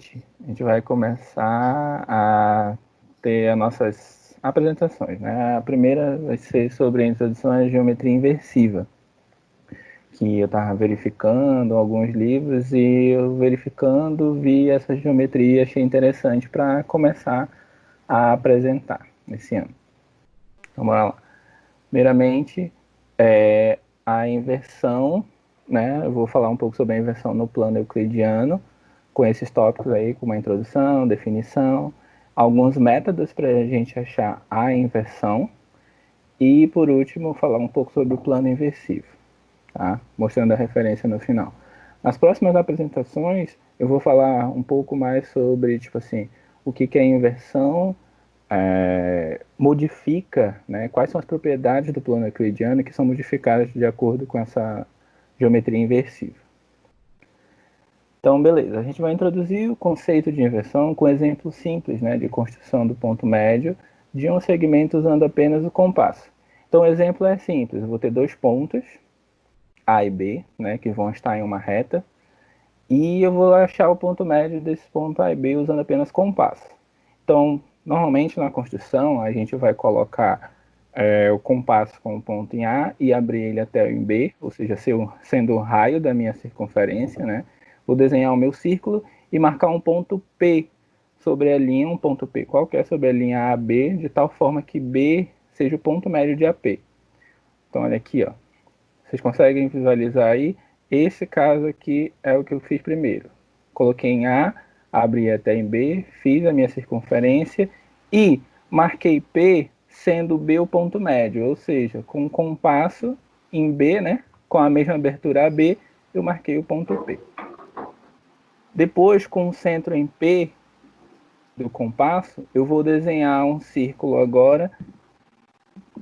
7, a gente vai começar a ter as nossas apresentações, né? A primeira vai ser sobre a introdução à geometria inversiva, que eu estava verificando alguns livros e eu verificando vi essa geometria e achei interessante para começar a apresentar esse ano. Então, bora lá. Primeiramente, a inversão, né? Eu vou falar um pouco sobre a inversão no plano euclidiano, com esses tópicos aí, com uma introdução, definição, alguns métodos para a gente achar a inversão e, por último, falar um pouco sobre o plano inversivo, tá? Mostrando a referência no final. Nas próximas apresentações, eu vou falar um pouco mais sobre, tipo assim, o que é inversão, modifica, né, quais são as propriedades do plano euclidiano que são modificadas de acordo com essa geometria inversiva. Então, beleza, a gente vai introduzir o conceito de inversão com exemplos simples, né, de construção do ponto médio de um segmento usando apenas o compasso. Então, o exemplo é simples, eu vou ter dois pontos, A e B, né, que vão estar em uma reta, e eu vou achar o ponto médio desse ponto A e B usando apenas compasso. Então, normalmente na construção, a gente vai colocar o compasso com o ponto em A e abrir ele até o em B, ou seja, sendo o raio da minha circunferência, né? Vou desenhar o meu círculo e marcar um ponto P sobre a linha, um ponto P qualquer sobre a linha AB, de tal forma que B seja o ponto médio de AP. Então, olha aqui, ó. Vocês conseguem visualizar aí? Esse caso aqui é o que eu fiz primeiro. Coloquei em A, abri até em B, fiz a minha circunferência e marquei P sendo B o ponto médio, ou seja, com o compasso em B, né, com a mesma abertura AB, eu marquei o ponto P. Depois, com o centro em P do compasso, eu vou desenhar um círculo agora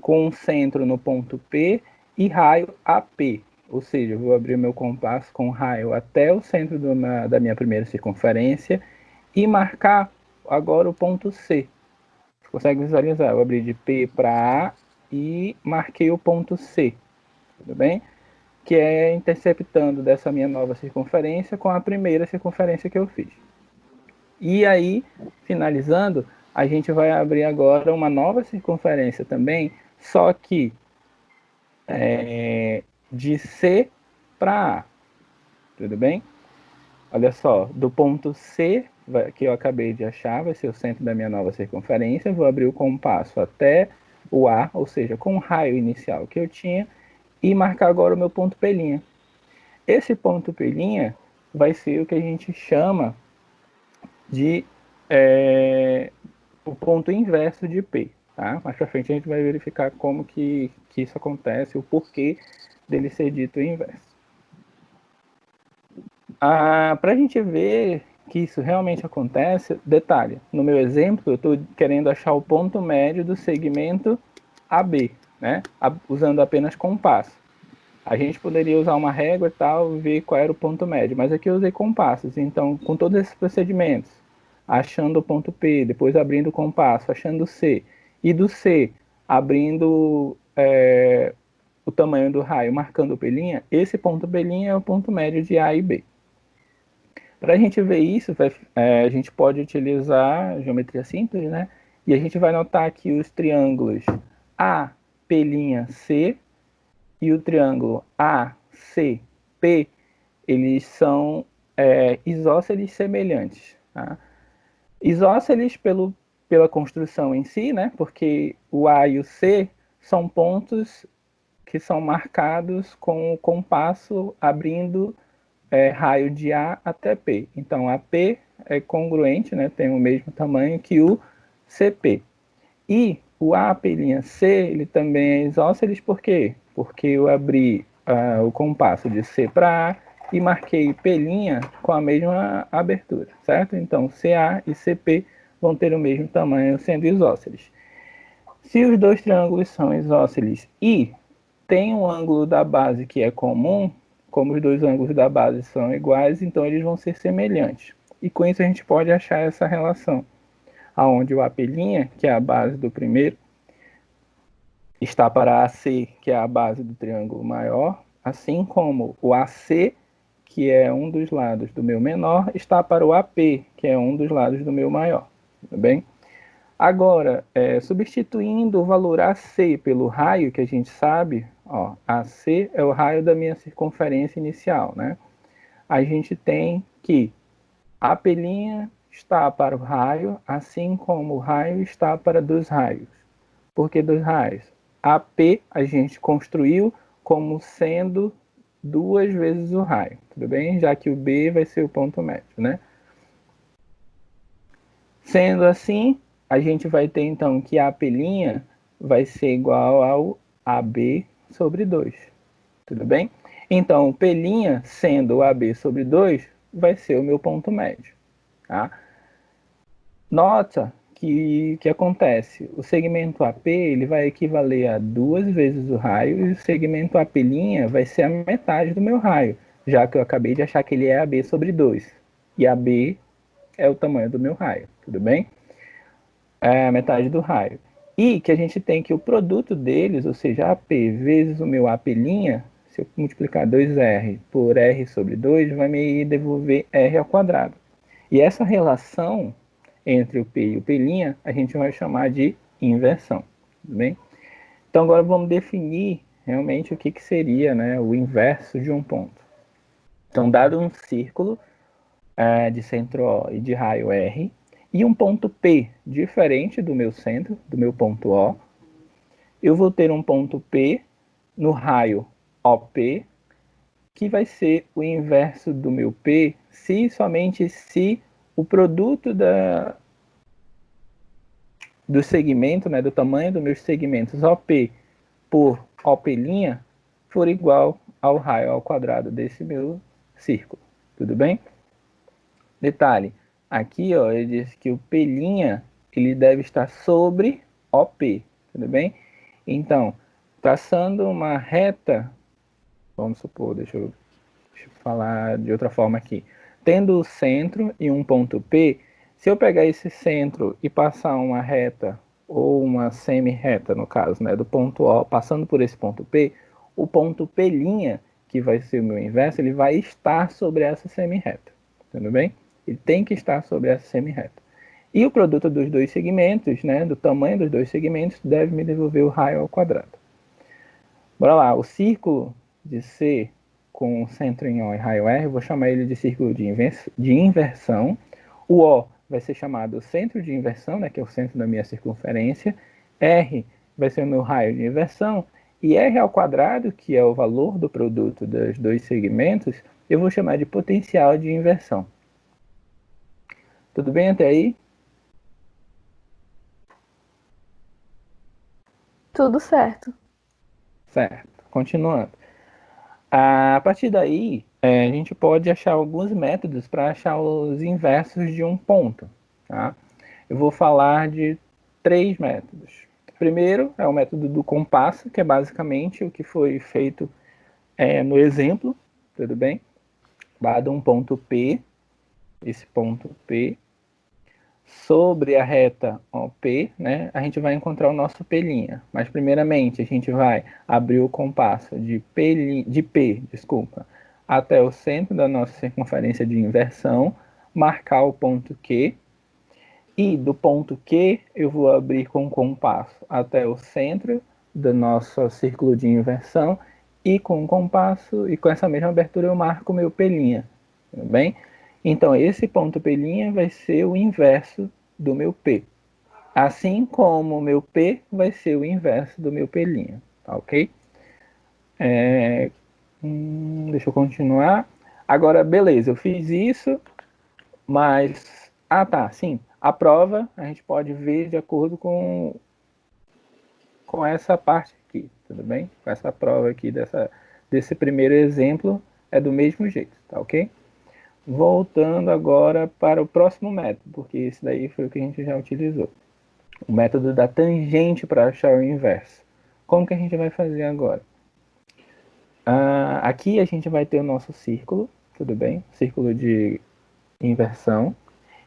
com o centro no ponto P e raio AP. Ou seja, eu vou abrir meu compasso com raio até o centro da minha primeira circunferência e marcar agora o ponto C. Você consegue visualizar? Eu abri de P para A e marquei o ponto C. Tudo bem? Que é interceptando dessa minha nova circunferência com a primeira circunferência que eu fiz. E aí, finalizando, a gente vai abrir agora uma nova circunferência também, só que de C para A, tudo bem? Olha só, do ponto C, que eu acabei de achar, vai ser o centro da minha nova circunferência, vou abrir o compasso até o A, ou seja, com o raio inicial que eu tinha, e marcar agora o meu ponto P'. Esse ponto P' vai ser o que a gente chama de o ponto inverso de P. Tá? Mais para frente a gente vai verificar como que isso acontece, o porquê dele ser dito inverso. Para a gente ver que isso realmente acontece, detalhe, no meu exemplo eu estou querendo achar o ponto médio do segmento AB, né? Usando apenas compasso. A gente poderia usar uma régua e tal, ver qual era o ponto médio, mas aqui eu usei compassos, então com todos esses procedimentos, achando o ponto P, depois abrindo o compasso, achando o C, e do C abrindo o tamanho do raio, marcando o P', esse ponto P' é o ponto médio de A e B. Para a gente ver isso, a gente pode utilizar geometria simples, né? E a gente vai notar que os triângulos AP', e o triângulo ACP, eles são isósceles semelhantes. Tá? Isósceles pela construção em si, né? Porque o A e o C são pontos que são marcados com o compasso abrindo raio de A até P. Então, AP é congruente, né, tem o mesmo tamanho que o CP. E o AP', ele também é isósceles, por quê? Porque eu abri o compasso de C para A e marquei P' com a mesma abertura, certo? Então, CA e CP vão ter o mesmo tamanho, sendo isósceles. Se os dois triângulos são isósceles e tem um ângulo da base que é comum, como os dois ângulos da base são iguais, então eles vão ser semelhantes. E com isso a gente pode achar essa relação, aonde o AP', que é a base do primeiro, está para AC, que é a base do triângulo maior, assim como o AC, que é um dos lados do meu menor, está para o AP, que é um dos lados do meu maior. Tudo bem? Agora, substituindo o valor AC pelo raio, que a gente sabe, ó, AC é o raio da minha circunferência inicial, né? A gente tem que a AP' está para o raio, assim como o raio está para dos raios. Por que dos raios? AP a gente construiu como sendo duas vezes o raio, tudo bem? Já que o B vai ser o ponto médio, né? Sendo assim, a gente vai ter então que a AP' vai ser igual ao AB sobre 2, tudo bem? Então, o P' sendo o AB sobre 2, vai ser o meu ponto médio, tá? Nota que acontece, o segmento AP ele vai equivaler a duas vezes o raio e o segmento AP' vai ser a metade do meu raio, já que eu acabei de achar que ele é AB sobre 2. E AB é o tamanho do meu raio, tudo bem? É a metade do raio. E que a gente tem que o produto deles, ou seja, AP vezes o meu AP', se eu multiplicar 2R por R sobre 2, vai me devolver R ao quadrado. E essa relação entre o P e o P', a gente vai chamar de inversão. Tudo bem? Então agora vamos definir realmente o que seria, né, o inverso de um ponto. Então, dado um círculo de centro O e de raio R, e um ponto P diferente do meu centro, do meu ponto O, eu vou ter um ponto P no raio OP, que vai ser o inverso do meu P, se e somente se o produto do segmento, né, do tamanho dos meus segmentos OP por OP' for igual ao raio ao quadrado desse meu círculo. Tudo bem? Detalhe, aqui ó, ele diz que o P' ele deve estar sobre OP, tudo bem? Então, traçando uma reta, vamos supor, deixa eu falar de outra forma aqui. Tendo o centro e um ponto P, se eu pegar esse centro e passar uma reta, ou uma semi-reta, no caso, né, do ponto O, passando por esse ponto P, o ponto P', que vai ser o meu inverso, ele vai estar sobre essa semi-reta. Tudo bem? Ele tem que estar sobre essa semi-reta. E o produto dos dois segmentos, né, do tamanho dos dois segmentos, deve me devolver o raio ao quadrado. Bora lá, o círculo de C com centro em O e raio R, eu vou chamar ele de círculo de inversão. O O vai ser chamado centro de inversão, né, que é o centro da minha circunferência. R vai ser o meu raio de inversão. E R ao quadrado, que é o valor do produto dos dois segmentos, eu vou chamar de potencial de inversão. Tudo bem até aí? Tudo certo. Certo. Continuando. A partir daí, a gente pode achar alguns métodos para achar os inversos de um ponto. Tá? Eu vou falar de três métodos. Primeiro é o método do compasso, que é basicamente o que foi feito no exemplo, tudo bem? Dado um ponto P, esse ponto P, sobre a reta OP, né, a gente vai encontrar o nosso P'. Mas primeiramente a gente vai abrir o compasso de P, desculpa, até o centro da nossa circunferência de inversão, marcar o ponto Q, e do ponto Q eu vou abrir com o compasso até o centro do nosso círculo de inversão, e com o compasso e com essa mesma abertura eu marco o meu P', tudo bem? Então esse ponto P' vai ser o inverso do meu P. Assim como o meu P vai ser o inverso do meu P', tá ok? Deixa eu continuar. Agora, beleza, eu fiz isso, mas... Ah, tá, sim. A prova a gente pode ver de acordo com essa parte aqui, tudo bem? Com essa prova aqui desse primeiro exemplo é do mesmo jeito, tá ok? Voltando agora para o próximo método, porque esse daí foi o que a gente já utilizou. O método da tangente para achar o inverso. Como que a gente vai fazer agora? Aqui a gente vai ter o nosso círculo, tudo bem? Círculo de inversão.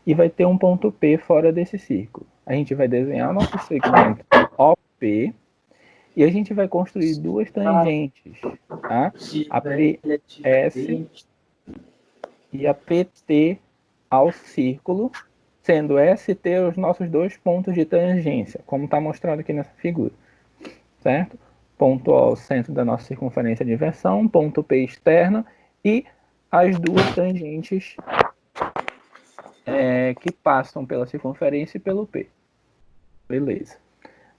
E vai ter um ponto P fora desse círculo. A gente vai desenhar o nosso segmento OP e a gente vai construir duas tangentes, tá? A PS e a PT ao círculo, sendo ST os nossos dois pontos de tangência, como está mostrado aqui nessa figura, certo? Ponto O ao centro da nossa circunferência de inversão, ponto P externo e as duas tangentes que passam pela circunferência e pelo P. Beleza.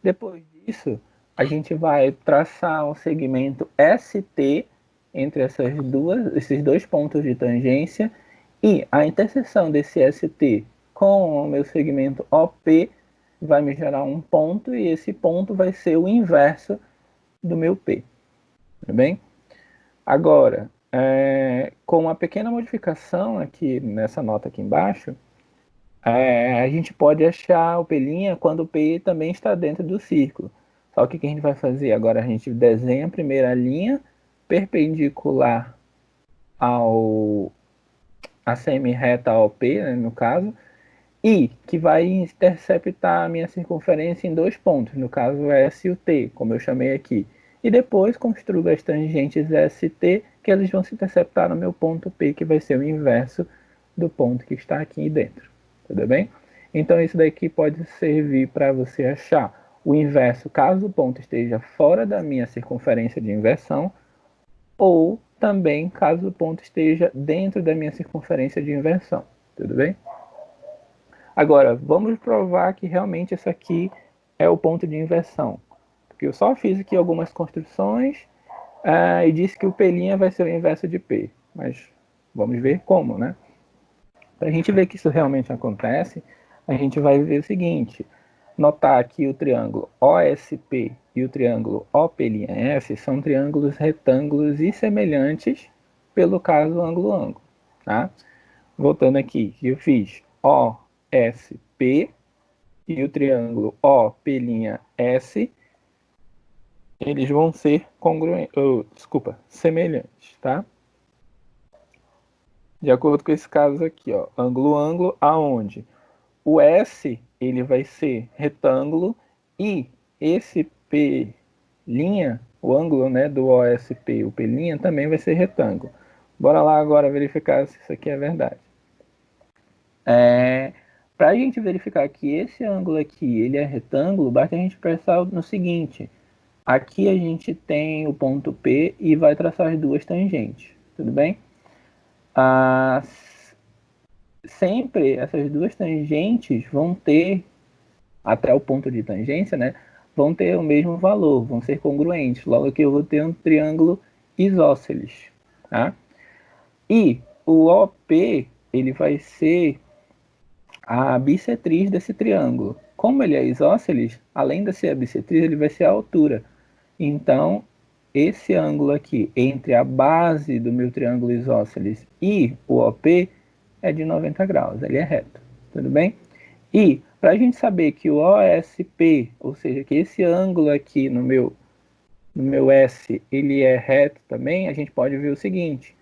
Depois disso, a gente vai traçar um segmento ST entre esses dois pontos de tangência e a interseção desse ST com o meu segmento OP vai me gerar um ponto e esse ponto vai ser o inverso do meu P. Tudo bem? Agora, com uma pequena modificação aqui nessa nota aqui embaixo, a gente pode achar o P' quando o P também está dentro do círculo. Só que o que a gente vai fazer? Agora a gente desenha a primeira linha perpendicular à semi-reta ao P, né, no caso, e que vai interceptar a minha circunferência em dois pontos, no caso S e o T, como eu chamei aqui. E depois construo as tangentes ST, que eles vão se interceptar no meu ponto P, que vai ser o inverso do ponto que está aqui dentro. Tudo bem? Então isso daqui pode servir para você achar o inverso caso o ponto esteja fora da minha circunferência de inversão, ou também caso o ponto esteja dentro da minha circunferência de inversão. Tudo bem? Agora, vamos provar que realmente isso aqui é o ponto de inversão. Porque eu só fiz aqui algumas construções e disse que o P' vai ser o inverso de P. Mas vamos ver como, né? Para a gente ver que isso realmente acontece, a gente vai ver o seguinte. Notar que o triângulo OSP e o triângulo OP'F são triângulos retângulos e semelhantes pelo caso ângulo-ângulo. Tá? Voltando aqui, eu fiz OSP e o triângulo OP'S, eles vão ser semelhantes, tá? De acordo com esse caso aqui, ó, ângulo-ângulo, aonde o S ele vai ser retângulo e esse P', o ângulo, né, do OSP, o P' também vai ser retângulo. Bora lá agora verificar se isso aqui é verdade. Para a gente verificar que esse ângulo aqui ele é retângulo, basta a gente pensar no seguinte. Aqui a gente tem o ponto P e vai traçar as duas tangentes, tudo bem? Sempre essas duas tangentes vão ter, até o ponto de tangência, né? Vão ter o mesmo valor, vão ser congruentes. Logo que eu vou ter um triângulo isósceles, tá? E o OP, ele vai ser a bissetriz desse triângulo. Como ele é isósceles, além de ser a bissetriz, ele vai ser a altura. Então, esse ângulo aqui entre a base do meu triângulo isósceles e o OP é de 90 graus, ele é reto, tudo bem? E para a gente saber que o OSP, ou seja, que esse ângulo aqui no meu S, ele é reto também, a gente pode ver o seguinte,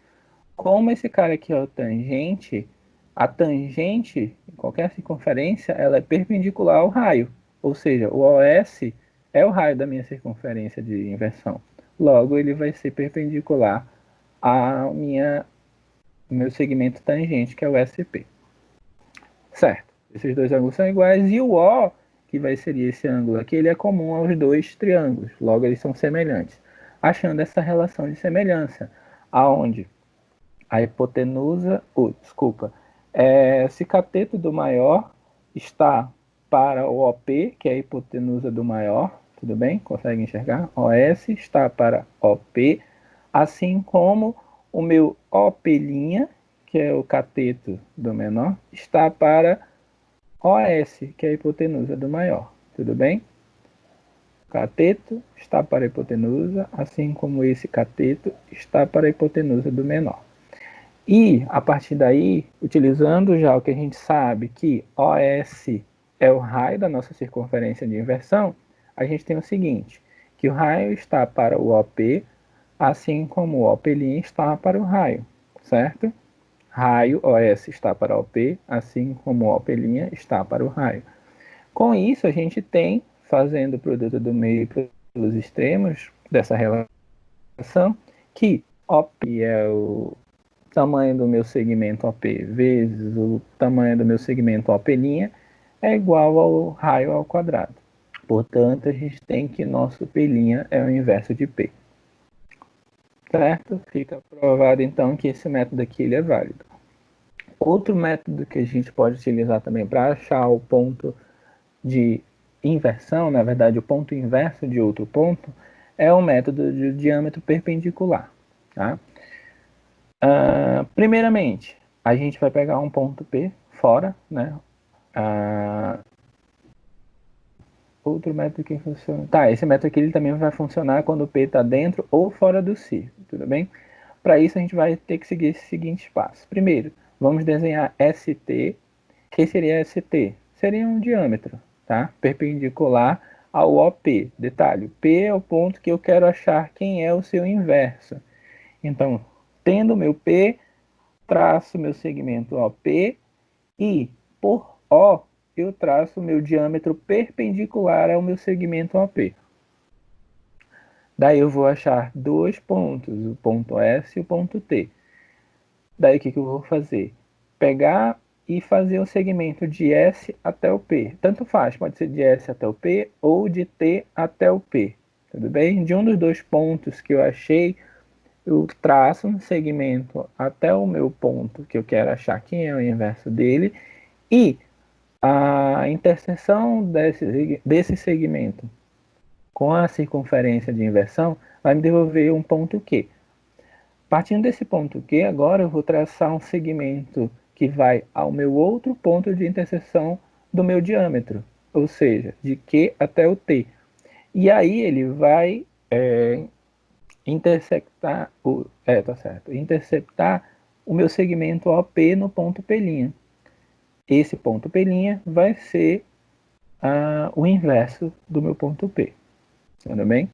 como esse cara aqui é o tangente, a tangente, em qualquer circunferência, ela é perpendicular ao raio. Ou seja, o OS é o raio da minha circunferência de inversão. Logo, ele vai ser perpendicular ao meu segmento tangente, que é o SP. Certo. Esses dois ângulos são iguais. E o O, que vai ser esse ângulo aqui, ele é comum aos dois triângulos. Logo, eles são semelhantes. Achando essa relação de semelhança, aonde a hipotenusa, esse cateto do maior está para o OP, que é a hipotenusa do maior, tudo bem? Consegue enxergar? OS está para OP, assim como o meu OP', que é o cateto do menor, está para OS, que é a hipotenusa do maior, tudo bem? Cateto está para a hipotenusa, assim como esse cateto está para a hipotenusa do menor. E, a partir daí, utilizando já o que a gente sabe que OS é o raio da nossa circunferência de inversão, a gente tem o seguinte, que o raio está para o OP, assim como o OP' está para o raio, certo? Raio OS está para o OP, assim como o OP' está para o raio. Com isso, a gente tem, fazendo o produto do meio pelos extremos dessa relação, que OP é o tamanho do meu segmento OP vezes o tamanho do meu segmento OP' é igual ao raio ao quadrado. Portanto, a gente tem que nosso P' é o inverso de P. Certo? Fica provado, então, que esse método aqui ele é válido. Outro método que a gente pode utilizar também para achar o ponto de inversão, na verdade, o ponto inverso de outro ponto, é o método de diâmetro perpendicular. Tá? Primeiramente, a gente vai pegar um ponto P fora, né? Outro método que funciona. Tá, esse método aqui ele também vai funcionar quando o P está dentro ou fora do círculo, tudo bem? Para isso a gente vai ter que seguir esse seguinte passo. Primeiro, vamos desenhar ST. O que seria ST? Seria um diâmetro, tá? Perpendicular ao OP. Detalhe, P é o ponto que eu quero achar quem é o seu inverso. Então, tendo meu P, traço meu segmento OP e por O eu traço meu diâmetro perpendicular ao meu segmento OP. Daí eu vou achar dois pontos, o ponto S e o ponto T. Daí o que eu vou fazer? Pegar e fazer o segmento de S até o P. Tanto faz, pode ser de S até o P ou de T até o P. Tudo bem? De um dos dois pontos que eu achei, eu traço um segmento até o meu ponto, que eu quero achar quem é o inverso dele, e a interseção desse segmento com a circunferência de inversão vai me devolver um ponto Q. Partindo desse ponto Q, agora eu vou traçar um segmento que vai ao meu outro ponto de interseção do meu diâmetro, ou seja, de Q até o T. E aí ele vai interceptar o meu segmento OP no ponto P'. Esse ponto P' vai ser o inverso do meu ponto P. Tudo bem?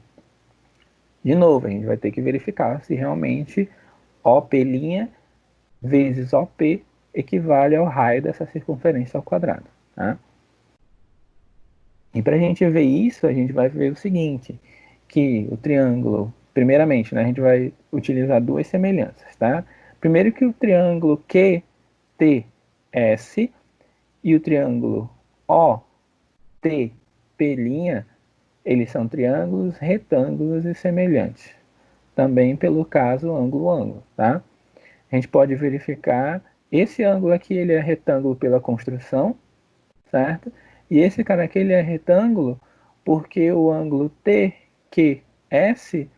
De novo, a gente vai ter que verificar se realmente OP' vezes OP equivale ao raio dessa circunferência ao quadrado. Tá? E para a gente ver isso, a gente vai ver o seguinte, que o triângulo, primeiramente, né, a gente vai utilizar duas semelhanças. Tá? Primeiro que o triângulo QTS e o triângulo OTP', eles são triângulos retângulos e semelhantes. Também pelo caso ângulo-ângulo, tá? A gente pode verificar, esse ângulo aqui ele é retângulo pela construção, certo? E esse cara aqui ele é retângulo porque o ângulo TQS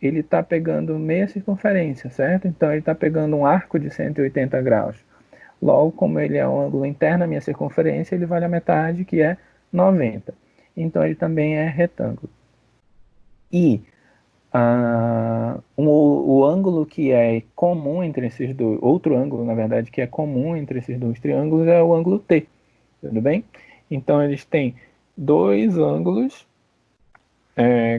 ele está pegando meia circunferência, certo? Então ele está pegando um arco de 180 graus. Logo, como ele é um ângulo interno à minha circunferência, ele vale a metade, que é 90. Então ele também é retângulo. E o ângulo que é comum entre esses dois, outro ângulo, na verdade, que é comum entre esses dois triângulos é o ângulo T, tudo bem? Então eles têm dois ângulos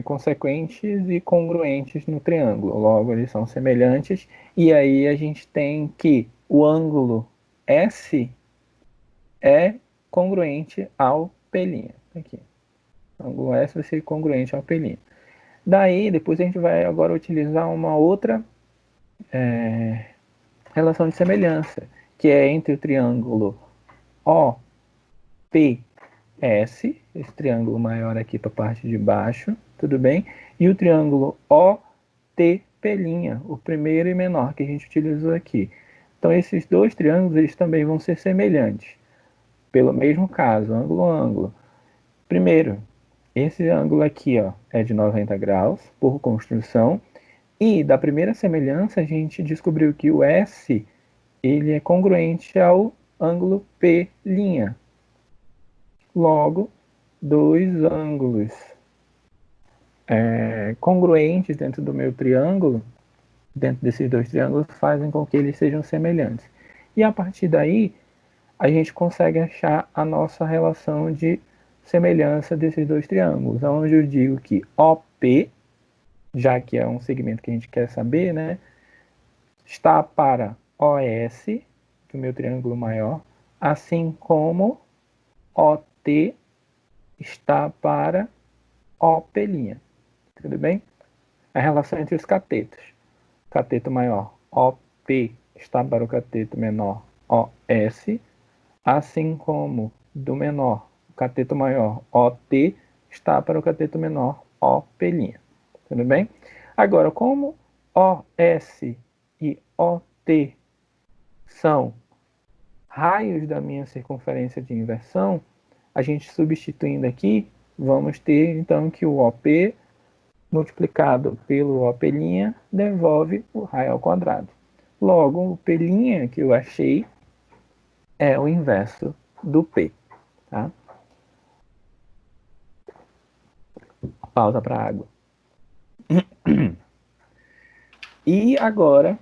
consequentes e congruentes no triângulo, logo eles são semelhantes, e aí a gente tem que o ângulo S é congruente ao P'. Aqui. O ângulo S vai ser congruente ao P'. Daí, depois a gente vai agora utilizar uma outra relação de semelhança, que é entre o triângulo OPS, esse triângulo maior aqui para a parte de baixo, tudo bem? E o triângulo OTP', o primeiro e menor que a gente utilizou aqui. Então, esses dois triângulos eles também vão ser semelhantes, pelo mesmo caso, ângulo a ângulo. Primeiro, esse ângulo aqui ó, é de 90 graus por construção, e da primeira semelhança a gente descobriu que o S ele é congruente ao ângulo P'. Logo, dois ângulos congruentes dentro do meu triângulo, dentro desses dois triângulos, fazem com que eles sejam semelhantes. E a partir daí, a gente consegue achar a nossa relação de semelhança desses dois triângulos, onde eu digo que OP, já que é um segmento que a gente quer saber, né, está para OS, do meu triângulo maior, assim como OT está para OP'. Tudo bem? A relação entre os catetos. Cateto maior, OPS, está para o cateto menor OS, assim como do menor, o cateto maior OT, está para o cateto menor OP'. Tudo bem? Agora, como OS e OT são raios da minha circunferência de inversão, a gente substituindo aqui, vamos ter então que o OP multiplicado pelo OP' devolve o raio ao quadrado. Logo, o P' que eu achei é o inverso do P. Tá? Pausa para água. E agora,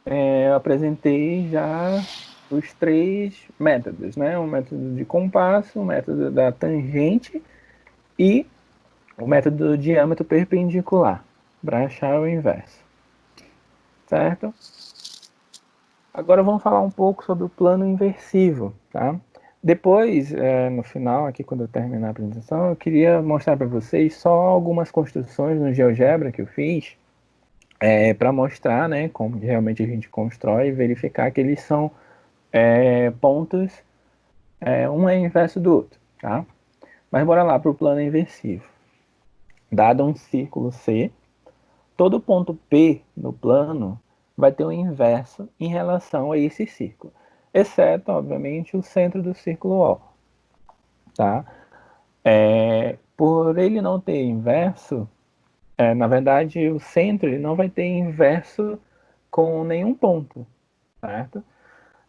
eu apresentei já os três métodos, né? O método de compasso, o método da tangente e o método do diâmetro perpendicular, para achar o inverso. Certo? Agora vamos falar um pouco sobre o plano inversivo, tá? Depois, no final, aqui quando eu terminar a apresentação, eu queria mostrar para vocês só algumas construções no GeoGebra que eu fiz, para mostrar, né, como realmente a gente constrói e verificar que eles são pontos, um é inverso do outro, tá? Mas bora lá para o plano inversivo. Dado um círculo C, todo ponto P no plano vai ter um inverso em relação a esse círculo, exceto, obviamente, o centro do círculo O. Tá? Por ele não ter inverso, na verdade, o centro ele não vai ter inverso com nenhum ponto, certo?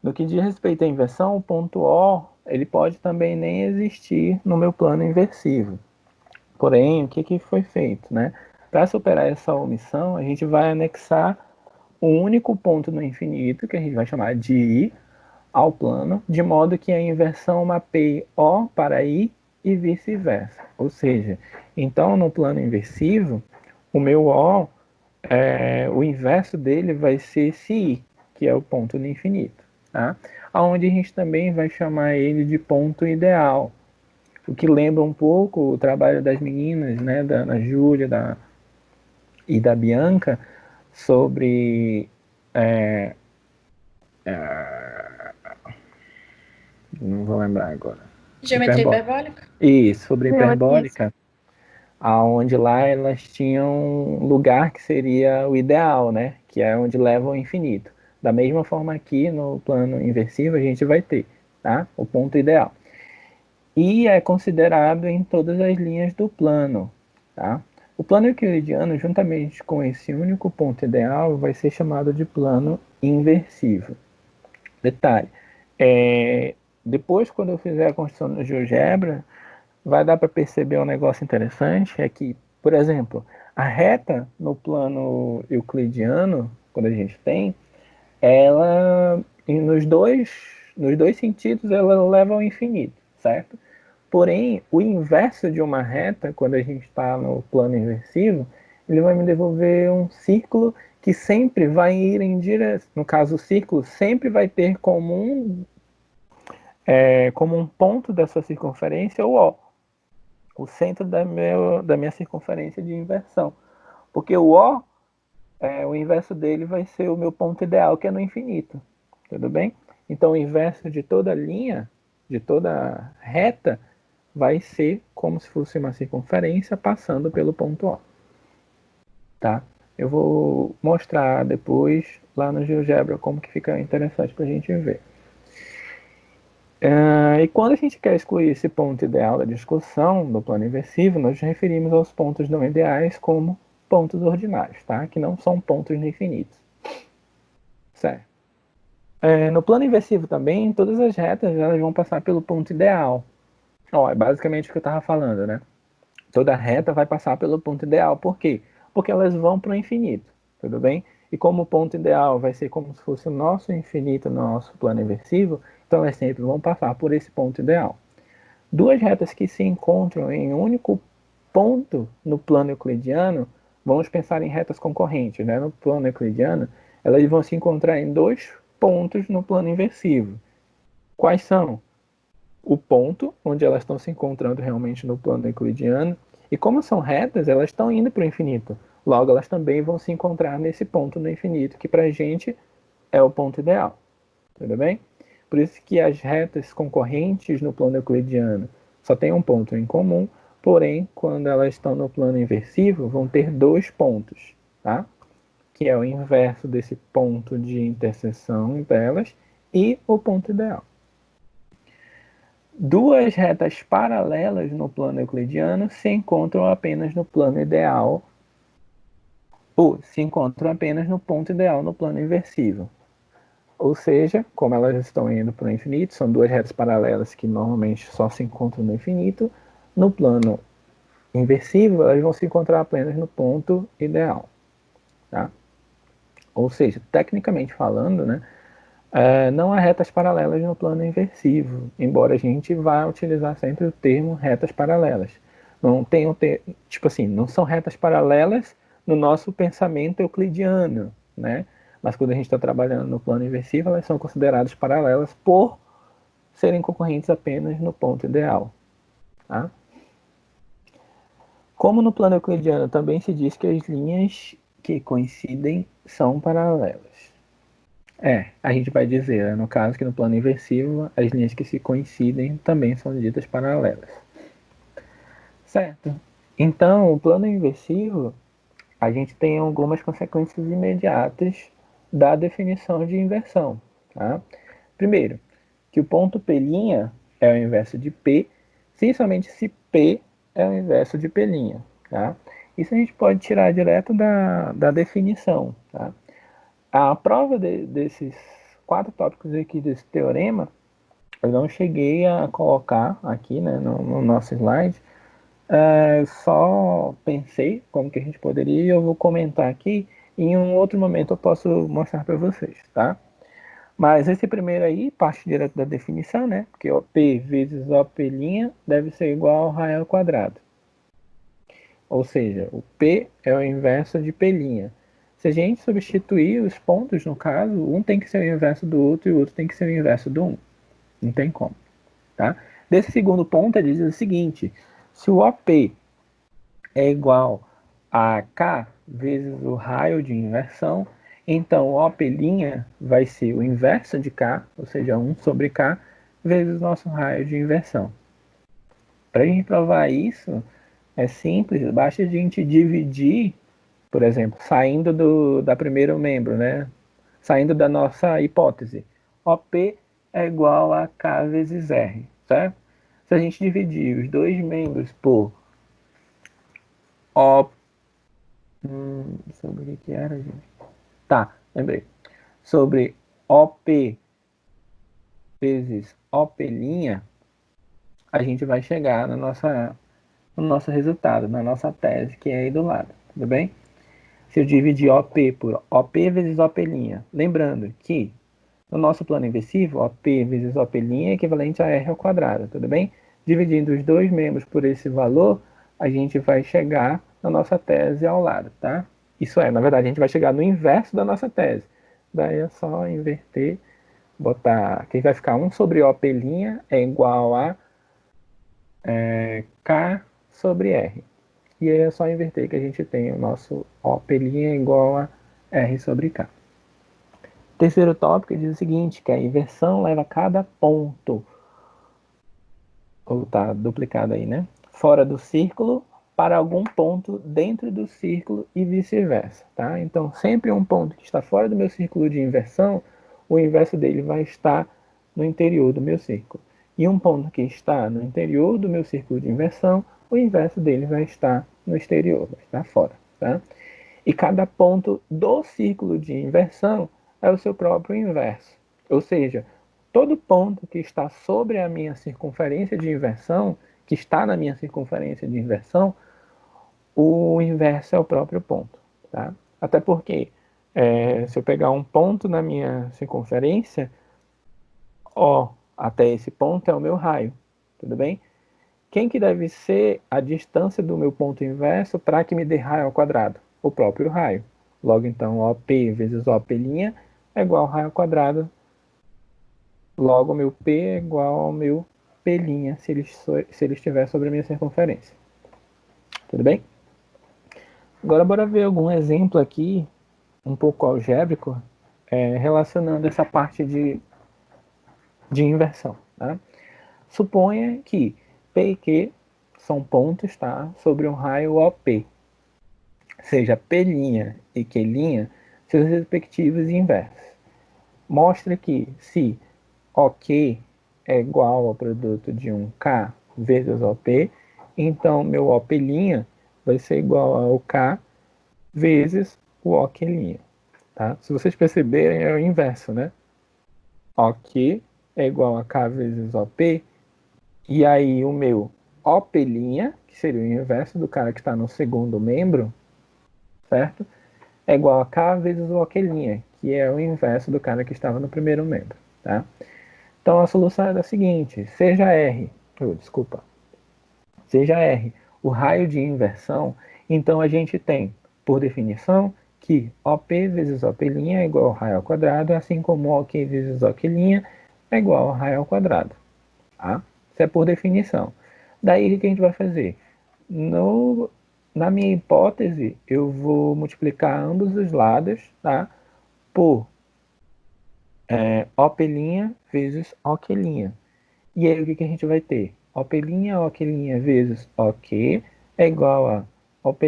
No que diz respeito à inversão, o ponto O ele pode também nem existir no meu plano inversivo. Porém, o que foi feito? Né? Para superar essa omissão, a gente vai anexar um único ponto no infinito, que a gente vai chamar de I, ao plano, de modo que a inversão mapeie O para I e vice-versa. Ou seja, então no plano inversivo, o meu O, o inverso dele vai ser esse I, que é o ponto no infinito. Tá? Onde a gente também vai chamar ele de ponto ideal, o que lembra um pouco o trabalho das meninas, né, da Ana Júlia e da Bianca, sobre não vou lembrar agora. Geometria hiperbólica? Isso, sobre Isso. hiperbólica, aonde lá elas tinham um lugar que seria o ideal, né? Que é onde leva ao infinito. Da mesma forma aqui no plano inversivo a gente vai ter, tá? O ponto ideal. E é considerado em todas as linhas do plano, tá? O plano euclidiano, juntamente com esse único ponto ideal, vai ser chamado de plano inversivo. Detalhe, depois quando eu fizer a construção no GeoGebra, vai dar para perceber um negócio interessante, é que, por exemplo, a reta no plano euclidiano, quando a gente tem, ela, nos dois sentidos, ela leva ao infinito, certo? Porém, o inverso de uma reta, quando a gente está no plano inversivo, ele vai me devolver um círculo que sempre vai ir em direção. No caso, o círculo sempre vai ter como um ponto da sua circunferência o centro da minha circunferência de inversão. Porque o inverso dele vai ser o meu ponto ideal, que é no infinito. Tudo bem? Então, o inverso de toda linha, de toda reta, vai ser como se fosse uma circunferência passando pelo ponto O. Tá? Eu vou mostrar depois lá no GeoGebra como que fica interessante para a gente ver. E quando a gente quer excluir esse ponto ideal da discussão do plano inversivo, nós nos referimos aos pontos não ideais como pontos ordinários, tá? Que não são pontos infinitos. Certo. No plano inversivo também, todas as retas elas vão passar pelo ponto ideal. É basicamente o que eu estava falando, né? Toda reta vai passar pelo ponto ideal. Por quê? Porque elas vão para o infinito, tudo bem? E como o ponto ideal vai ser como se fosse o nosso infinito no nosso plano inversivo, então elas sempre vão passar por esse ponto ideal. Duas retas que se encontram em um único ponto no plano euclidiano, vamos pensar em retas concorrentes, né? No plano euclidiano, elas vão se encontrar em dois pontos no plano inversivo. Quais são? O ponto onde elas estão se encontrando realmente no plano euclidiano, e como são retas, elas estão indo para o infinito. Logo, elas também vão se encontrar nesse ponto no infinito, que para a gente é o ponto ideal, tudo bem? Por isso que as retas concorrentes no plano euclidiano só têm um ponto em comum, porém, quando elas estão no plano inversivo, vão ter dois pontos, tá? Que é o inverso desse ponto de interseção delas e o ponto ideal. Duas retas paralelas no plano euclidiano se encontram apenas no plano ideal, ou se encontram apenas no ponto ideal no plano inversivo. Ou seja, como elas estão indo para o infinito, são duas retas paralelas que normalmente só se encontram no infinito, no plano inversivo elas vão se encontrar apenas no ponto ideal. Tá? Ou seja, tecnicamente falando, né, não há retas paralelas no plano inversivo, embora a gente vá utilizar sempre o termo retas paralelas. Não tem tipo assim, não são retas paralelas no nosso pensamento euclidiano, né? Mas quando a gente está trabalhando no plano inversivo, elas são consideradas paralelas por serem concorrentes apenas no ponto ideal. Tá? Como no plano euclidiano também se diz que as linhas que coincidem são paralelas. A gente vai dizer, no caso, que no plano inversivo, as linhas que se coincidem também são ditas paralelas. Certo? Então, o plano inversivo, a gente tem algumas consequências imediatas da definição de inversão. Tá? Primeiro, que o ponto P' é o inverso de P, se somente se P é o inverso de P'. Tá? Isso a gente pode tirar direto da definição. Tá? A prova desses 4 tópicos aqui desse teorema, eu não cheguei a colocar aqui, né, no nosso slide, só pensei como que a gente poderia e eu vou comentar aqui, e em um outro momento eu posso mostrar para vocês, tá? Mas esse primeiro aí, parte direto da definição, né, porque OP vezes OP' deve ser igual ao raio ao quadrado. Ou seja, o P é o inverso de P'. Se a gente substituir os pontos, no caso, um tem que ser o inverso do outro e o outro tem que ser o inverso do um. Não tem como. Tá? Desse segundo ponto, ele diz o seguinte: se o OP é igual a K vezes o raio de inversão, então o OP' vai ser o inverso de K, ou seja, 1 sobre K, vezes o nosso raio de inversão. Para a gente provar isso, é simples, basta a gente dividir, por exemplo, saindo da primeiro membro, né? Saindo da nossa hipótese. OP é igual a K vezes R, certo? Se a gente dividir os dois membros por O... sobre o que era, gente? Tá, lembrei. Sobre OP vezes OP', a gente vai chegar no nosso resultado, na nossa tese, que é aí do lado, tudo bem? Se eu dividir OP por OP vezes OP', lembrando que no nosso plano inversivo, OP vezes OP' é equivalente a R ao quadrado, tudo bem? Dividindo os dois membros por esse valor, a gente vai chegar na nossa tese ao lado, tá? Isso é, na verdade, a gente vai chegar no inverso da nossa tese. Daí é só inverter, botar, que vai ficar 1 sobre OP' é igual a K sobre R. E aí é só inverter que a gente tem o nosso OP' igual a R sobre K. Terceiro tópico diz o seguinte, que a inversão leva cada ponto, ou tá duplicado aí, né? Fora do círculo para algum ponto dentro do círculo e vice-versa, tá? Então, sempre um ponto que está fora do meu círculo de inversão, o inverso dele vai estar no interior do meu círculo. E um ponto que está no interior do meu círculo de inversão, o inverso dele vai estar no exterior, vai estar fora, tá? E cada ponto do círculo de inversão é o seu próprio inverso. Ou seja, todo ponto que está sobre a minha circunferência de inversão, que está na minha circunferência de inversão, o inverso é o próprio ponto. Tá? Até porque, se eu pegar um ponto na minha circunferência, O até esse ponto é o meu raio. Tudo bem? Quem que deve ser a distância do meu ponto inverso para que me dê raio ao quadrado? O próprio raio. Logo, então, OP vezes OP' é igual ao raio ao quadrado. Logo, o meu P é igual ao meu P', se ele estiver sobre a minha circunferência. Tudo bem? Agora, bora ver algum exemplo aqui, um pouco algébrico, relacionando essa parte de inversão. Tá? Suponha que P e Q são pontos, tá, sobre um raio OP, seja P' e Q', seus respectivos inversos. Mostra que se OK é igual ao produto de um K vezes OP, então meu OP' vai ser igual ao K vezes o OK'. Tá? Se vocês perceberem, é o inverso, né? OK é igual a K vezes OP, e aí o meu OP', que seria o inverso do cara que está no segundo membro, certo? É igual a K vezes o OK', que é o inverso do cara que estava no primeiro membro, tá? Então a solução é a seguinte: seja R o raio de inversão, então a gente tem, por definição, que OP vezes OP' é igual ao raio ao quadrado, assim como OK vezes OK' é igual ao raio ao quadrado. Tá? Isso é por definição. Daí o que a gente vai fazer? Na minha hipótese, eu vou multiplicar ambos os lados, tá? Por OP' vezes OK'. E aí o que a gente vai ter? OP', OK' vezes OK é igual a OP',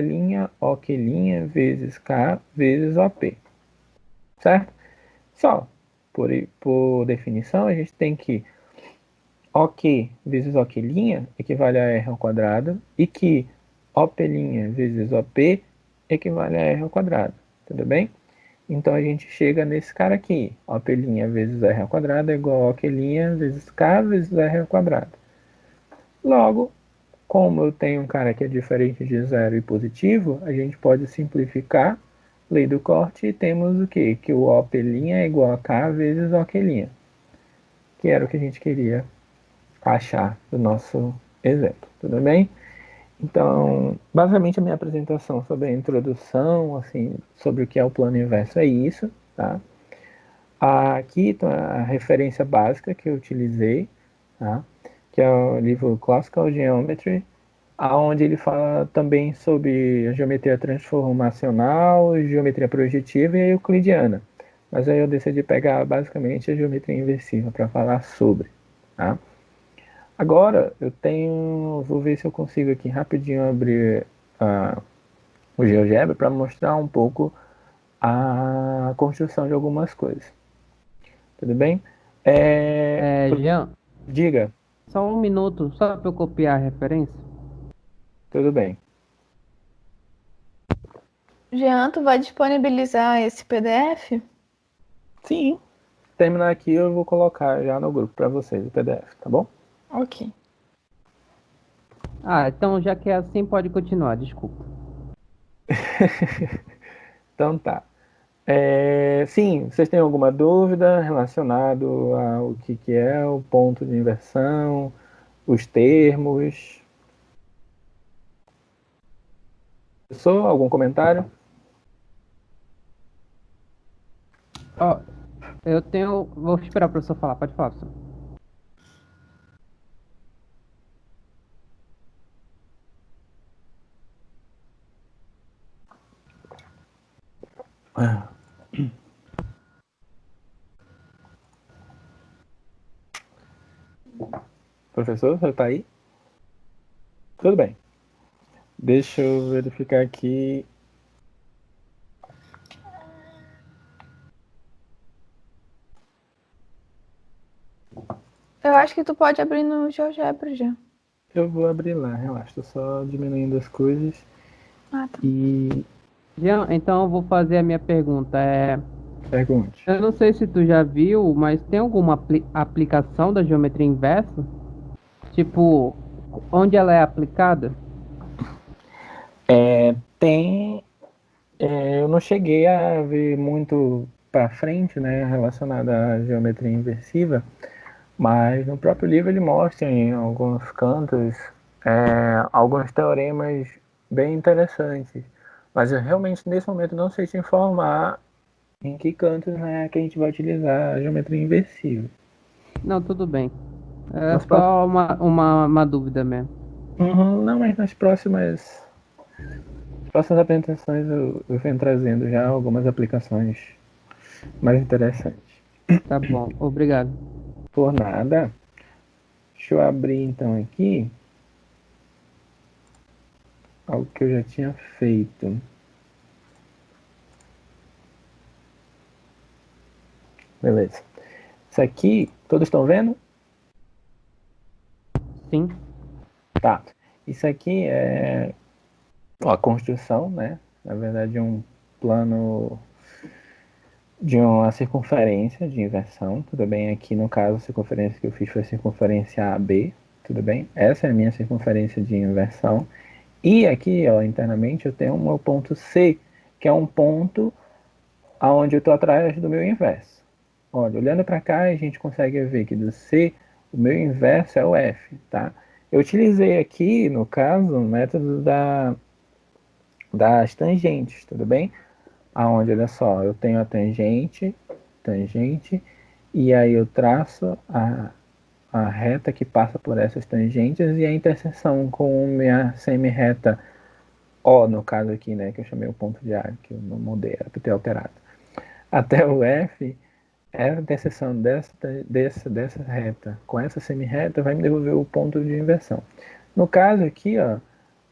OK' vezes K vezes OP. Certo? Só, por definição, a gente tem que OK vezes OK' equivale a R ao quadrado e que OP' vezes OP equivale a R ao quadrado. Tudo bem? Então a gente chega nesse cara aqui. OP' vezes R ao quadrado é igual a OK' vezes K vezes R ao quadrado. Logo, como eu tenho um cara que é diferente de zero e positivo, a gente pode simplificar lei do corte e temos o quê? Que o OP' é igual a K vezes OK', que era o que a gente queria achar do nosso exemplo, tudo bem? Então, basicamente a minha apresentação sobre a introdução, assim, sobre o que é o plano inverso é isso, tá? Aqui está a referência básica que eu utilizei, tá? Que é o livro Classical Geometry, aonde ele fala também sobre a geometria transformacional, geometria projetiva e euclidiana. Mas aí eu decidi pegar basicamente a geometria inversiva para falar sobre, tá? Agora eu tenho, vou ver se eu consigo aqui rapidinho abrir o GeoGebra para mostrar um pouco a construção de algumas coisas. Tudo bem? Jean, Diga. só um minuto, só para eu copiar a referência. Tudo bem. Jean, tu vai disponibilizar esse PDF? Sim. Terminar aqui eu vou colocar já no grupo para vocês o PDF, tá bom? Ok. Então já que é assim, pode continuar, desculpa. Então tá. Sim, vocês têm alguma dúvida relacionado ao que é o ponto de inversão, os termos? Professor, algum comentário? Ó, vou esperar o professor falar, pode falar, professor. Professor, você está aí? Tudo bem. Deixa eu verificar aqui. Eu acho que tu pode abrir no GeoGebra já. Eu vou abrir lá, relaxa. Estou só diminuindo as coisas. Tá. E Jean, então eu vou fazer a minha pergunta. pergunte. Eu não sei se tu já viu, mas tem alguma aplicação da geometria inversa? Tipo, onde ela é aplicada? Tem. Eu não cheguei a ver muito para frente, né, relacionado à geometria inversiva, mas no próprio livro ele mostra em alguns cantos alguns teoremas bem interessantes. Mas eu realmente nesse momento não sei te informar em que cantos, né, que a gente vai utilizar a geometria inversiva. Não, tudo bem. É Nas próximas, só uma dúvida mesmo. não, mas nas próximas apresentações eu venho trazendo já algumas aplicações mais interessante. Tá bom, obrigado. Por nada. Deixa eu abrir então aqui algo que eu já tinha feito. Beleza. Isso aqui, todos estão vendo? Sim, Tá. Isso aqui é a construção, né? Na verdade, um plano de uma circunferência de inversão. Tudo bem? Aqui no caso, a circunferência que eu fiz foi a circunferência AB. Tudo bem? Essa é a minha circunferência de inversão. E aqui, ó, internamente, eu tenho o meu ponto C, que é um ponto aonde eu estou atrás do meu inverso. Olha, olhando para cá, a gente consegue ver que do C, o meu inverso é o F, tá? Eu utilizei aqui, no caso, o método das tangentes, tudo bem? Aonde, olha só, eu tenho a tangente, e aí eu traço a reta que passa por essas tangentes e a interseção com minha semi-reta O, no caso aqui, né, que eu chamei o ponto de A, que eu não mudei, era para ter alterado. Até o F, a interseção dessa reta com essa semi-reta vai me devolver o ponto de inversão. No caso aqui, ó,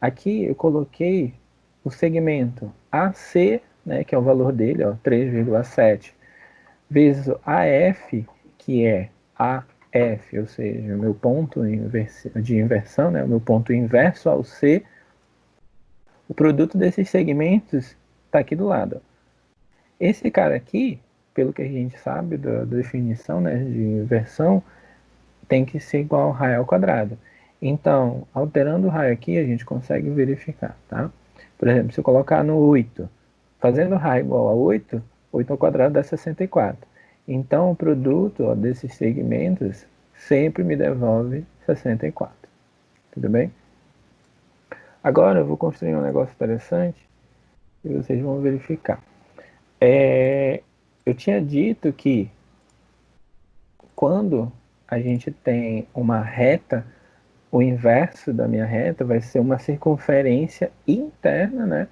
aqui eu coloquei o segmento AC, né, que é o valor dele, ó, 3,7, vezes o AF, que é AF, ou seja, o meu ponto de inversão, né, o meu ponto inverso ao C. O produto desses segmentos está aqui do lado. Esse cara aqui, pelo que a gente sabe da definição, né, de inversão, tem que ser igual ao raio ao quadrado. Então, alterando o raio aqui, a gente consegue verificar, tá? Por exemplo, se eu colocar no 8, fazendo o raio igual a 8, 8 ao quadrado dá 64. Então, o produto, ó, desses segmentos sempre me devolve 64. Tudo bem? Agora eu vou construir um negócio interessante e vocês vão verificar. Eu tinha dito que quando a gente tem uma reta, o inverso da minha reta vai ser uma circunferência interna, né?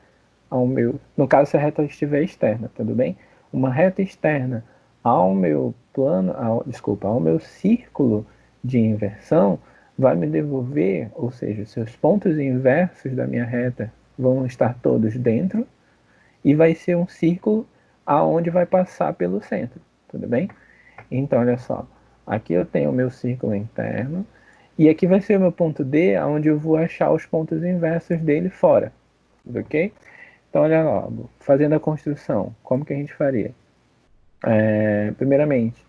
Ao meu, no caso, se a reta estiver externa, tudo bem? Uma reta externa ao meu plano, desculpa, ao meu círculo de inversão vai me devolver, ou seja, seus pontos inversos da minha reta vão estar todos dentro e vai ser um círculo aonde vai passar pelo centro, tudo bem? Então, olha só, aqui eu tenho o meu círculo interno e aqui vai ser o meu ponto D, onde eu vou achar os pontos inversos dele fora, ok? Então, olha lá, fazendo a construção, como que a gente faria? Primeiramente,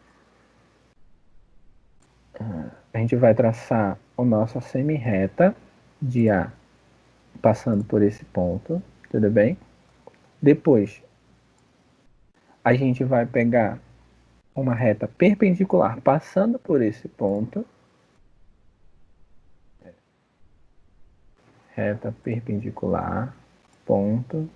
a gente vai traçar a nossa semi-reta de A passando por esse ponto, tudo bem? Depois, a gente vai pegar uma reta perpendicular passando por esse ponto, reta perpendicular, ponto,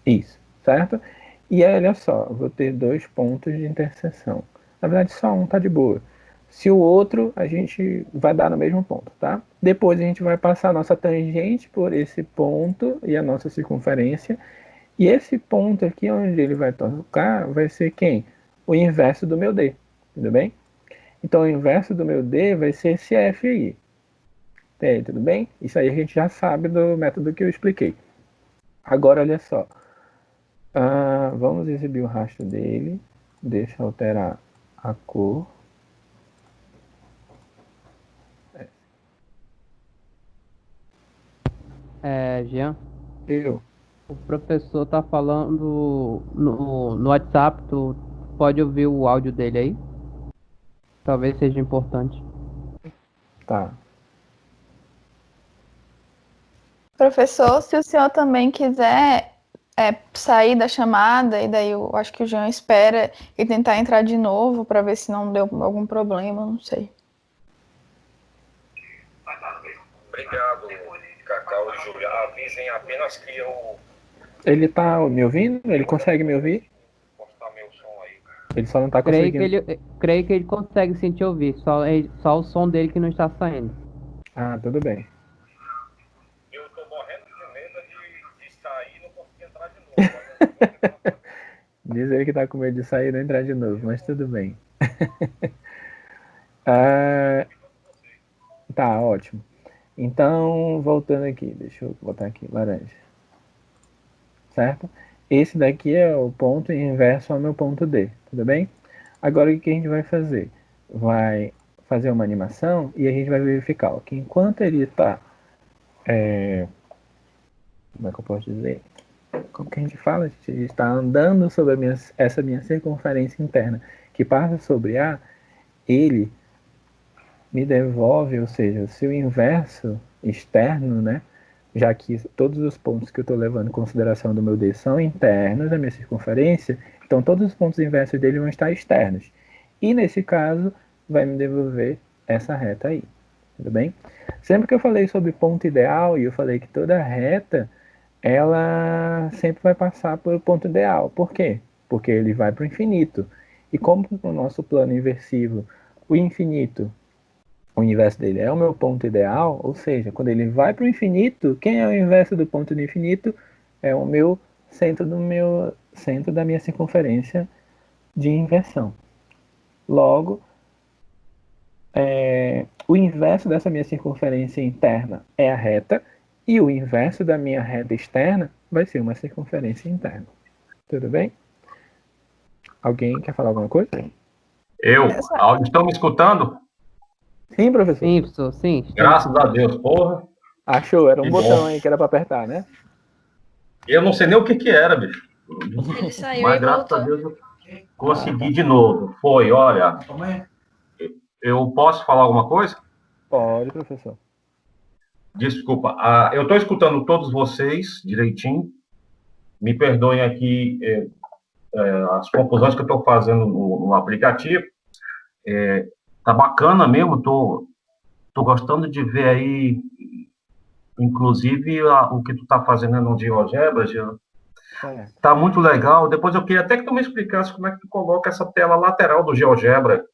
isso, certo? E aí, olha só, eu vou ter dois pontos de interseção. Na verdade, só um tá de boa. Se o outro, a gente vai dar no mesmo ponto, tá? Depois a gente vai passar a nossa tangente por esse ponto e a nossa circunferência. E esse ponto aqui, onde ele vai tocar, vai ser quem? O inverso do meu D, tudo bem? Então, o inverso do meu D vai ser esse F aí. Tem, tudo bem? Isso aí a gente já sabe do método que eu expliquei. Agora, olha só. Vamos exibir o rastro dele. Deixa eu alterar a cor. Jean, Eu. o professor tá falando no WhatsApp, tu pode ouvir o áudio dele aí? Talvez seja importante. Tá. Professor, se o senhor também quiser sair da chamada, e daí eu acho que o João espera e tentar entrar de novo para ver se não deu algum problema, não sei. Obrigado, Cacau e Júlia. Avisem apenas que eu Ele tá me ouvindo? Ele consegue me ouvir? postar meu som aí. Ele só não tá Creio que conseguindo. ele consegue sim te ouvir, só o som dele que não está saindo. Ah, tudo bem. Eu tô morrendo de medo de sair e não conseguir entrar de novo. Olha só. Diz ele que tá com medo de sair e não entrar de novo, mas tudo bem. Tá, ótimo. Então, voltando aqui, deixa eu botar aqui, laranja. Certo? Esse daqui é o ponto inverso ao meu ponto D, tudo bem? Agora o que a gente vai fazer? Vai fazer uma animação e a gente vai verificar ó, que enquanto ele está... como é que eu posso dizer? Como que a gente fala? A gente está andando sobre essa minha circunferência interna que passa sobre A, ele me devolve, ou seja, se o inverso externo, né? Já que todos os pontos que eu estou levando em consideração do meu D são internos da minha circunferência, então todos os pontos inversos dele vão estar externos. E nesse caso, vai me devolver essa reta aí. Tudo bem? Sempre que eu falei sobre ponto ideal, e eu falei que toda reta, ela sempre vai passar por ponto ideal. Por quê? Porque ele vai para o infinito. E como no nosso plano inversivo, o infinito, o inverso dele é o meu ponto ideal, ou seja, quando ele vai para o infinito, quem é o inverso do ponto do infinito? É o meu centro da minha circunferência de inversão. Logo, o inverso dessa minha circunferência interna é a reta, e o inverso da minha reta externa vai ser uma circunferência interna. Tudo bem? Alguém quer falar alguma coisa? Estão me escutando? Sim, professor. Sim, professor, sim. Graças a Deus, porra. Achou, era um Que botão bom. aí que era para apertar, né? Eu não sei nem o que era, bicho. Ele saiu Mas e graças voltou. a Deus eu consegui de novo. Foi, olha. Eu posso falar alguma coisa? Pode, professor. Desculpa. Eu estou escutando todos vocês direitinho. Me perdoem aqui as confusões que eu estou fazendo no aplicativo. Tá bacana mesmo. Tô gostando de ver aí, inclusive, o que tu tá fazendo no GeoGebra, Jean. Tá muito legal. Depois eu queria até que tu me explicasse como é que tu coloca essa tela lateral do GeoGebra.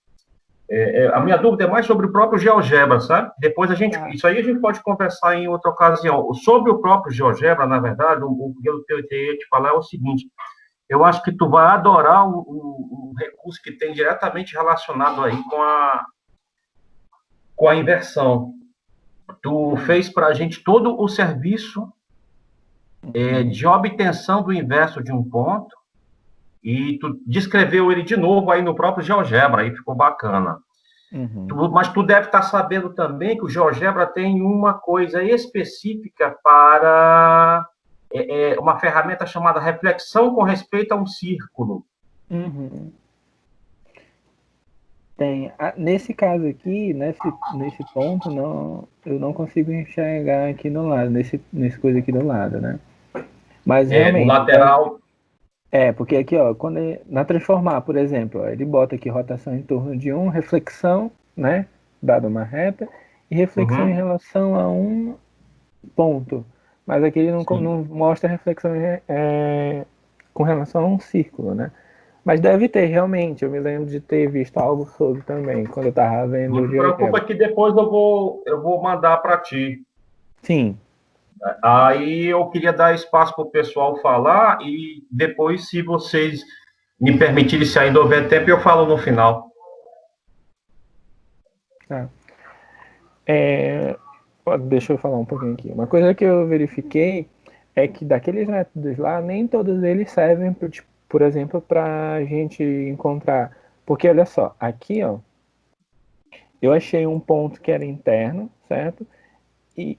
A minha dúvida é mais sobre o próprio GeoGebra, sabe? Depois isso aí a gente pode conversar em outra ocasião. Sobre o próprio GeoGebra, na verdade, o que eu queria te falar é o seguinte: eu acho que tu vai adorar um recurso que tem diretamente relacionado aí com a inversão. Tu fez para a gente todo o serviço de obtenção do inverso de um ponto e tu descreveu ele de novo aí no próprio GeoGebra, aí ficou bacana. Mas tu deve estar sabendo também que o GeoGebra tem uma coisa específica para uma ferramenta chamada reflexão com respeito a um círculo. Tem. Nesse caso aqui, nesse ponto, eu não consigo enxergar aqui do lado, nesse coisa aqui do lado, né? Mas realmente. No lateral. Porque aqui, ó, na transformar, por exemplo, ó, ele bota aqui rotação em torno de 1, reflexão, né? Dado uma reta, e reflexão em relação a um ponto. Mas aqui ele não mostra reflexão com relação a um círculo, né? Mas deve ter, realmente. Eu me lembro de ter visto algo sobre também, quando eu estava vendo o GeoGebra. Não se preocupa que depois eu vou mandar para ti. Sim. Aí eu queria dar espaço para o pessoal falar e depois, se vocês me permitirem, se ainda houver tempo, eu falo no final. Tá. Deixa eu falar um pouquinho aqui. Uma coisa que eu verifiquei é que daqueles métodos lá, nem todos eles servem, por exemplo, para a gente encontrar. Porque olha só, aqui, ó, eu achei um ponto que era interno, certo? E.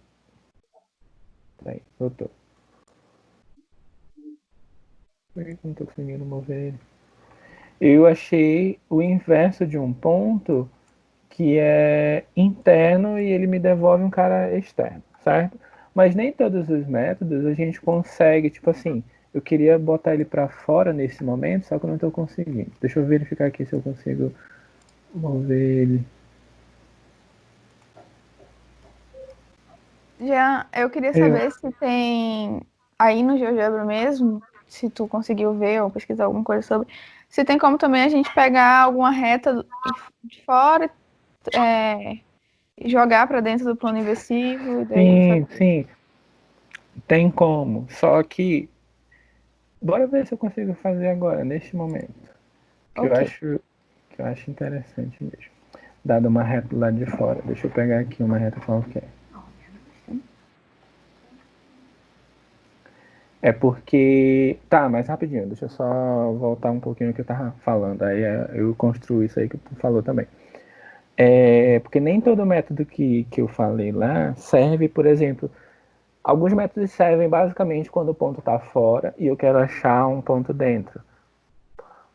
Peraí, voltou. Por que eu não estou conseguindo mover ele? Eu achei o inverso de um ponto que é interno e ele me devolve um cara externo, certo? Mas nem todos os métodos a gente consegue, tipo assim, eu queria botar ele para fora nesse momento, só que eu não estou conseguindo. Deixa eu verificar aqui se eu consigo mover ele. Já, eu queria saber se tem aí no GeoGebra mesmo, se tu conseguiu ver ou pesquisar alguma coisa sobre, se tem como também a gente pegar alguma reta de fora e jogar para dentro do plano inversivo. E daí Sim. Tem como. Só que Bora ver se eu consigo fazer agora, neste momento. Que Ok. eu acho interessante mesmo. Dado uma reta do lado de fora. Deixa eu pegar aqui uma reta qualquer. É porque. Tá, mas rapidinho, deixa eu só voltar um pouquinho no que eu tava falando. Aí eu construo isso aí que tu falou também. É porque nem todo método que eu falei lá serve, por exemplo. Alguns métodos servem basicamente quando o ponto está fora e eu quero achar um ponto dentro.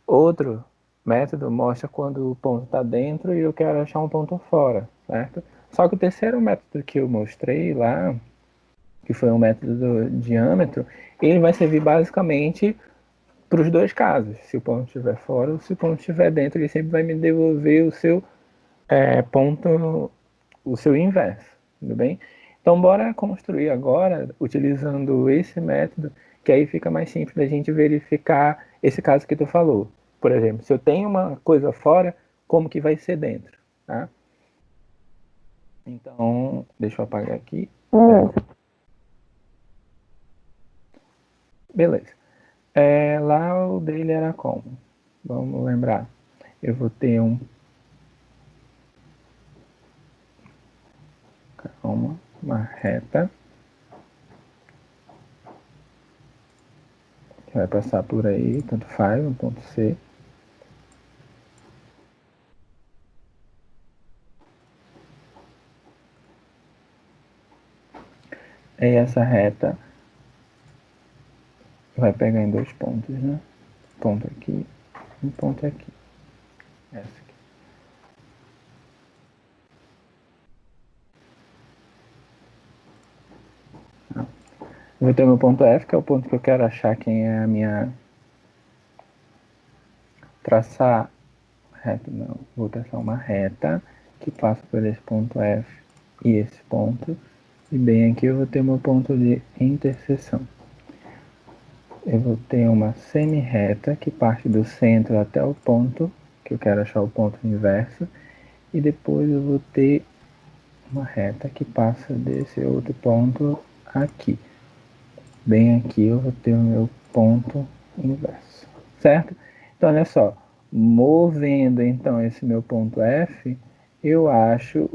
Outro método mostra quando o ponto está dentro e eu quero achar um ponto fora, certo? Só que o terceiro método que eu mostrei lá, que foi um método do diâmetro, ele vai servir basicamente para os dois casos. Se o ponto estiver fora ou se o ponto estiver dentro, ele sempre vai me devolver o seu ponto, o seu inverso, tudo bem? Então, bora construir agora, utilizando esse método, que aí fica mais simples da gente verificar esse caso que tu falou. Por exemplo, se eu tenho uma coisa fora, como que vai ser dentro, tá? Então, deixa eu apagar aqui. Beleza. Lá o dele era como? Vamos lembrar. Eu vou ter uma reta que vai passar por aí, tanto faz, um ponto C. E essa reta vai pegar em dois pontos, né? Ponto aqui, um ponto aqui. Essa aqui. Vou ter o meu ponto F, que é o ponto que eu quero achar quem é a minha. Traçar reta, não. Vou traçar uma reta que passa por esse ponto F e esse ponto. E bem aqui eu vou ter meu ponto de interseção. Eu vou ter uma semi-reta que parte do centro até o ponto, que eu quero achar o ponto inverso. E depois eu vou ter uma reta que passa desse outro ponto aqui. Bem aqui eu vou ter o meu ponto inverso, certo? Então, olha só, movendo então esse meu ponto F, eu acho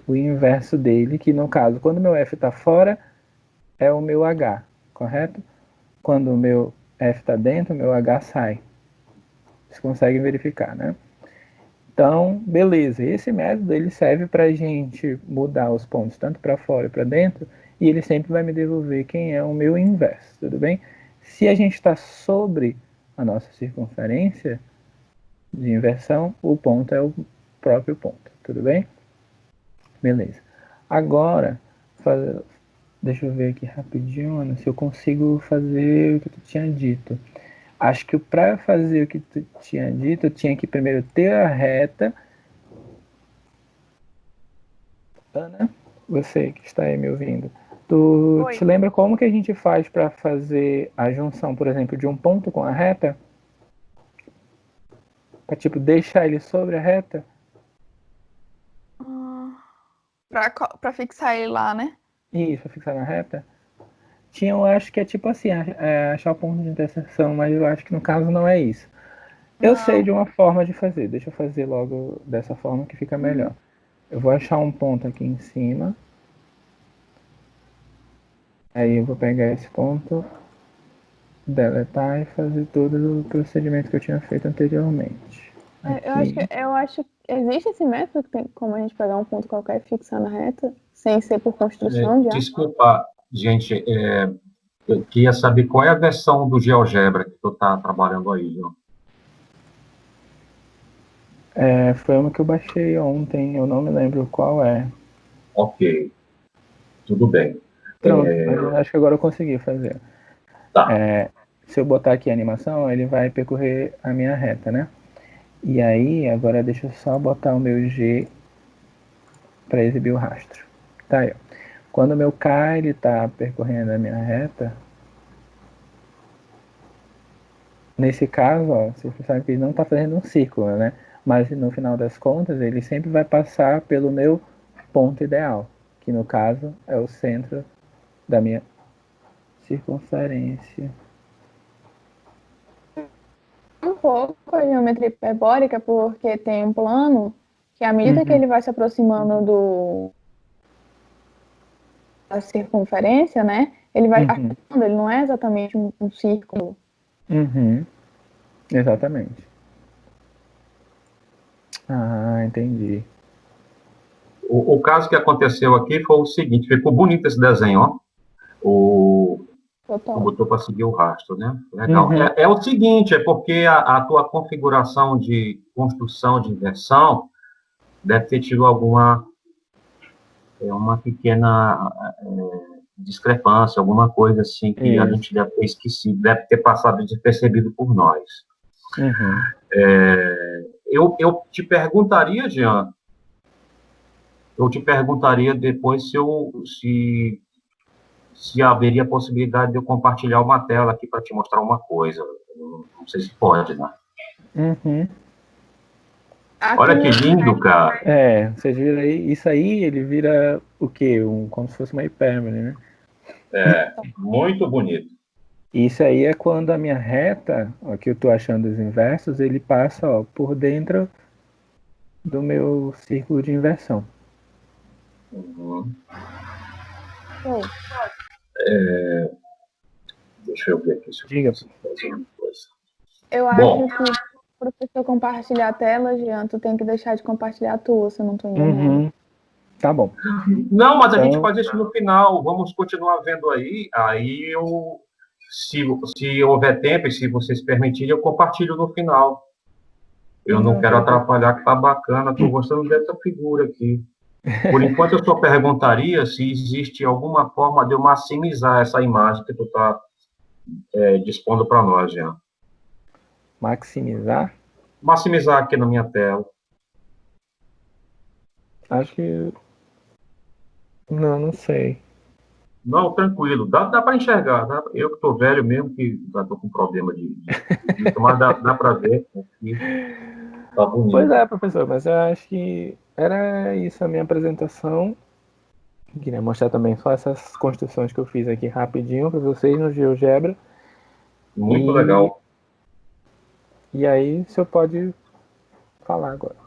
o inverso dele, que no caso, quando o meu F está fora, é o meu H, correto? Quando o meu F está dentro, o meu H sai. Vocês conseguem verificar, né? Então, beleza. Esse método ele serve para a gente mudar os pontos tanto para fora e para dentro, e ele sempre vai me devolver quem é o meu inverso, tudo bem? Se a gente está sobre a nossa circunferência de inversão, o ponto é o próprio ponto, tudo bem? Beleza. Agora, deixa eu ver aqui rapidinho, Ana, se eu consigo fazer o que tu tinha dito. Acho que para fazer o que tu tinha dito, eu tinha que primeiro ter a reta. Ana, você que está aí me ouvindo, tu te Oi. lembra como que a gente faz para fazer a junção, por exemplo, de um ponto com a reta? Para tipo deixar ele sobre a reta? Pra fixar ele lá, né? Isso, para fixar na reta? Tinha, eu acho que é tipo assim, achar o ponto de interseção, mas eu acho que no caso não é isso. Eu sei Não. de uma forma de fazer, deixa eu fazer logo dessa forma que fica melhor. Eu vou achar um ponto aqui em cima, aí eu vou pegar esse ponto, deletar e fazer todo o procedimento que eu tinha feito anteriormente. Aqui. Eu acho que existe esse método que tem como a gente pegar um ponto qualquer e fixar na reta, sem ser por construção já. Desculpa, gente, eu queria saber qual é a versão do GeoGebra que tu está trabalhando aí, viu? Foi uma que eu baixei ontem, eu não me lembro qual é. Ok, tudo bem. Pronto, mas eu acho que agora eu consegui fazer. Tá. Se eu botar aqui a animação, ele vai percorrer a minha reta, né? E aí, agora deixa eu só botar o meu G para exibir o rastro. Tá aí, ó. Quando o meu K ele tá percorrendo a minha reta, nesse caso, ó, você sabe que ele não está fazendo um círculo, né? Mas no final das contas, ele sempre vai passar pelo meu ponto ideal, que no caso é o centro da minha circunferência. pouco a geometria hiperbórica porque tem um plano que, à medida que ele vai se aproximando da circunferência, né? Ele vai arredondando, ele não é exatamente um círculo. Exatamente. Ah, entendi. O caso que aconteceu aqui foi o seguinte, ficou bonito esse desenho, ó. O botou para seguir o rastro, né? Legal. É o seguinte, é porque a tua configuração de construção de inversão deve ter tido uma pequena discrepância, alguma coisa assim que a gente deve ter esquecido, deve ter passado despercebido por nós. Eu te perguntaria, Jean, depois se haveria possibilidade de eu compartilhar uma tela aqui para te mostrar uma coisa. Não sei se pode, né? Olha que lindo, cara. Vocês viram aí? Isso aí, ele vira o quê? Como se fosse uma hipérbole, né? Muito bonito. Isso aí é quando a minha reta, ó, que eu tô achando os inversos, ele passa, ó, por dentro do meu círculo de inversão. Deixa eu ver aqui se eu Diga. Eu acho que o professor compartilhar a tela, Jean, tu tem que deixar de compartilhar a tua, se eu não tô enganando. Tá bom. Não, mas a gente faz isso no final. Vamos continuar vendo aí. Aí se houver tempo e se vocês permitirem, eu compartilho no final. Eu não quero atrapalhar, que tá bacana. Estou gostando dessa figura aqui. Por enquanto, eu só perguntaria se existe alguma forma de eu maximizar essa imagem que tu está dispondo para nós, Jean. Maximizar? Maximizar aqui na minha tela. Acho que... Não sei. Não, tranquilo. Dá para enxergar. Eu que estou velho mesmo, que já estou com problema de vista, mas dá para ver aqui. Tá bonito. Pois é, professor, mas eu acho que era isso a minha apresentação. Queria mostrar também só essas construções que eu fiz aqui rapidinho para vocês no GeoGebra. Muito legal. E aí o senhor pode falar agora.